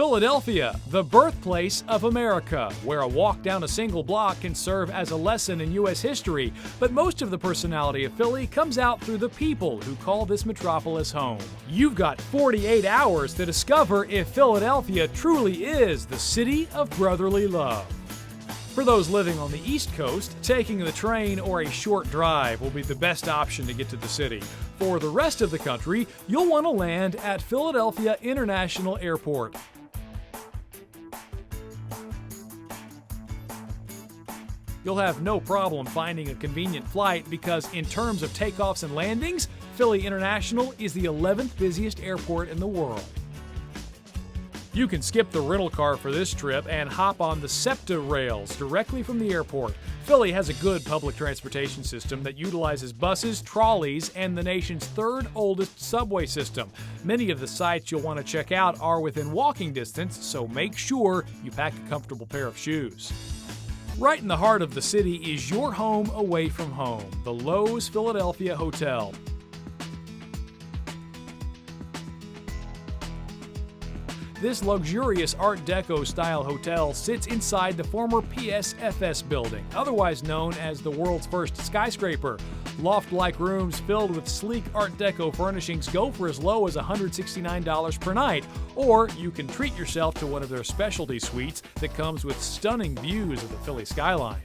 Philadelphia, the birthplace of America, where a walk down a single block can serve as a lesson in U.S. history, but most of the personality of Philly comes out through the people who call this metropolis home. You've got 48 hours to discover if Philadelphia truly is the city of brotherly love. For those living on the East Coast, taking the train or a short drive will be the best option to get to the city. For the rest of the country, you'll want to land at Philadelphia International Airport. You'll have no problem finding a convenient flight because in terms of takeoffs and landings, Philly International is the 11th busiest airport in the world. You can skip the rental car for this trip and hop on the SEPTA rails directly from the airport. Philly has a good public transportation system that utilizes buses, trolleys, and the nation's third oldest subway system. Many of the sites you'll want to check out are within walking distance, so make sure you pack a comfortable pair of shoes. Right in the heart of the city is your home away from home, the Loews Philadelphia Hotel. This luxurious Art Deco style hotel sits inside the former PSFS building, otherwise known as the world's first skyscraper. Loft-like rooms filled with sleek Art Deco furnishings go for as low as $169 per night, or you can treat yourself to one of their specialty suites that comes with stunning views of the Philly skyline.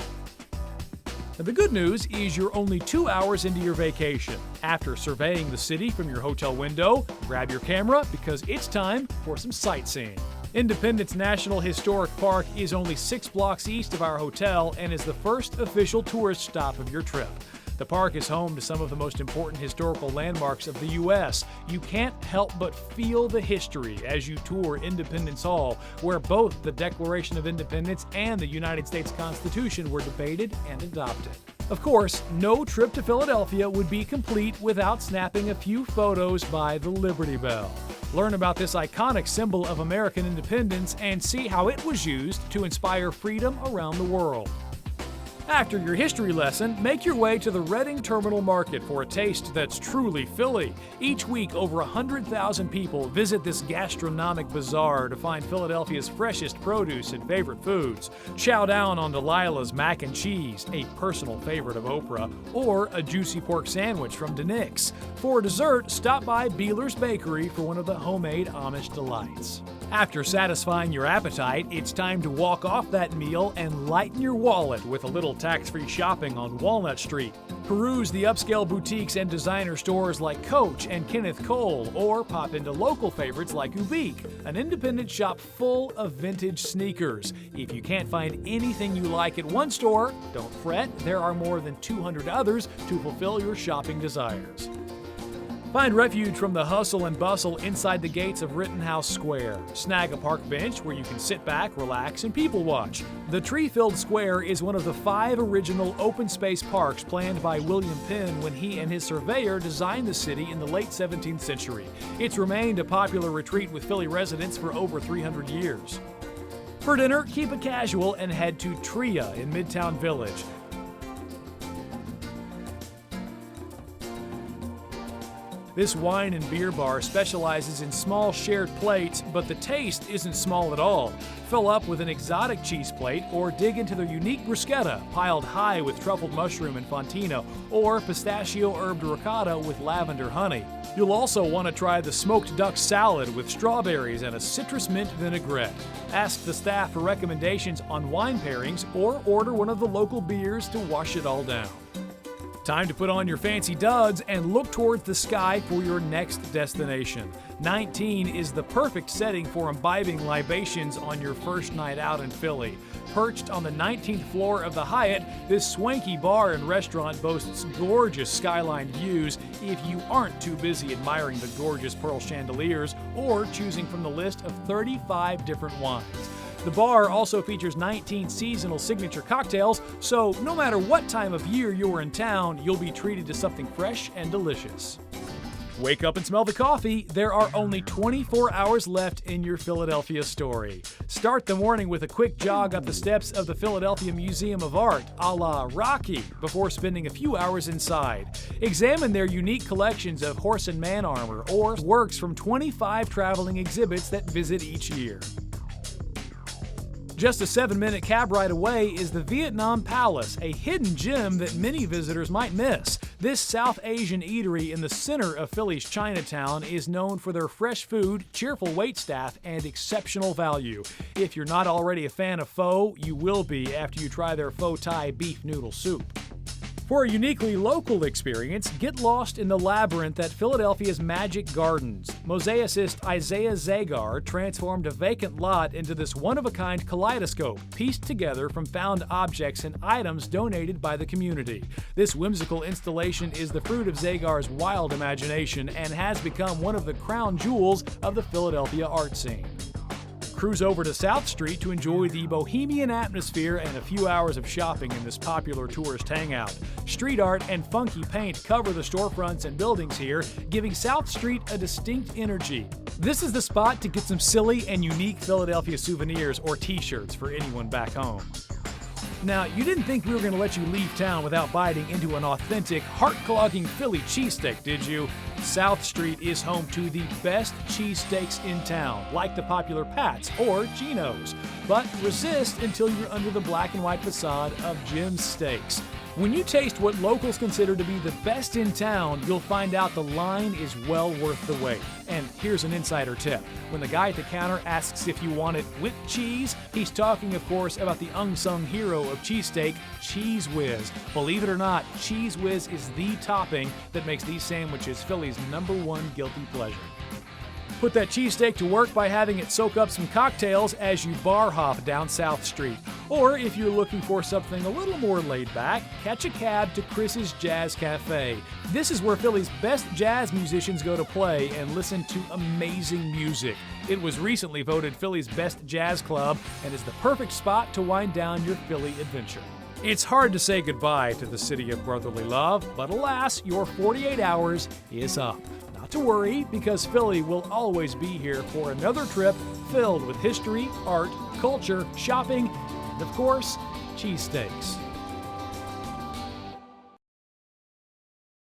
The good news is you're only 2 hours into your vacation. After surveying the city from your hotel window, grab your camera because it's time for some sightseeing. Independence National Historic Park is only 6 blocks east of our hotel and is the first official tourist stop of your trip. The park is home to some of the most important historical landmarks of the U.S. You can't help but feel the history as you tour Independence Hall, where both the Declaration of Independence and the United States Constitution were debated and adopted. Of course, no trip to Philadelphia would be complete without snapping a few photos by the Liberty Bell. Learn about this iconic symbol of American independence and see how it was used to inspire freedom around the world. After your history lesson, make your way to the Reading Terminal Market for a taste that's truly Philly. Each week, over 100,000 people visit this gastronomic bazaar to find Philadelphia's freshest produce and favorite foods. Chow down on Delilah's mac and cheese, a personal favorite of Oprah, or a juicy pork sandwich from DeNick's. For dessert, stop by Beeler's Bakery for one of the homemade Amish delights. After satisfying your appetite, it's time to walk off that meal and lighten your wallet with a little tax-free shopping on Walnut Street. Peruse the upscale boutiques and designer stores like Coach and Kenneth Cole, or pop into local favorites like Ubik, an independent shop full of vintage sneakers. If you can't find anything you like at one store, don't fret, there are more than 200 others to fulfill your shopping desires. Find refuge from the hustle and bustle inside the gates of Rittenhouse Square. Snag a park bench where you can sit back, relax, and people watch. The tree-filled square is one of the 5 original open space parks planned by William Penn when he and his surveyor designed the city in the late 17th century. It's remained a popular retreat with Philly residents for over 300 years. For dinner, keep it casual and head to Tria in Midtown Village. This wine and beer bar specializes in small shared plates, but the taste isn't small at all. Fill up with an exotic cheese plate or dig into their unique bruschetta, piled high with truffled mushroom and fontina, or pistachio herbed ricotta with lavender honey. You'll also want to try the smoked duck salad with strawberries and a citrus mint vinaigrette. Ask the staff for recommendations on wine pairings or order one of the local beers to wash it all down. Time to put on your fancy duds and look towards the sky for your next destination. 19 is the perfect setting for imbibing libations on your first night out in Philly. Perched on the 19th floor of the Hyatt, this swanky bar and restaurant boasts gorgeous skyline views if you aren't too busy admiring the gorgeous pearl chandeliers or choosing from the list of 35 different wines. The bar also features 19 seasonal signature cocktails, so no matter what time of year you're in town, you'll be treated to something fresh and delicious. Wake up and smell the coffee. There are only 24 hours left in your Philadelphia story. Start the morning with a quick jog up the steps of the Philadelphia Museum of Art, a la Rocky, before spending a few hours inside. Examine their unique collections of horse and man armor or works from 25 traveling exhibits that visit each year. Just a 7-minute cab ride away is the Vietnam Palace, a hidden gem that many visitors might miss. This South Asian eatery in the center of Philly's Chinatown is known for their fresh food, cheerful waitstaff, and exceptional value. If you're not already a fan of pho, you will be after you try their pho Thai beef noodle soup. For a uniquely local experience, get lost in the labyrinth at Philadelphia's Magic Gardens. Mosaicist Isaiah Zagar transformed a vacant lot into this one-of-a-kind kaleidoscope, pieced together from found objects and items donated by the community. This whimsical installation is the fruit of Zagar's wild imagination and has become one of the crown jewels of the Philadelphia art scene. Cruise over to South Street to enjoy the bohemian atmosphere and a few hours of shopping in this popular tourist hangout. Street art and funky paint cover the storefronts and buildings here, giving South Street a distinct energy. This is the spot to get some silly and unique Philadelphia souvenirs or t-shirts for anyone back home. Now, you didn't think we were going to let you leave town without biting into an authentic, heart-clogging Philly cheesesteak, did you? South Street is home to the best cheesesteaks in town, like the popular Pat's or Geno's. But resist until you're under the black and white facade of Jim's Steaks. When you taste what locals consider to be the best in town, you'll find out the line is well worth the wait. And here's an insider tip. When the guy at the counter asks if you want it with cheese, he's talking, of course, about the unsung hero of cheesesteak, Cheese Whiz. Believe it or not, Cheese Whiz is the topping that makes these sandwiches Philly's #1 guilty pleasure. Put that cheesesteak to work by having it soak up some cocktails as you bar hop down South Street. Or if you're looking for something a little more laid back, catch a cab to Chris's Jazz Cafe. This is where Philly's best jazz musicians go to play and listen to amazing music. It was recently voted Philly's best jazz club and is the perfect spot to wind down your Philly adventure. It's hard to say goodbye to the city of brotherly love, but alas, your 48 hours is up. Not to worry, because Philly will always be here for another trip filled with history, art, culture, shopping, and of course, cheesesteaks.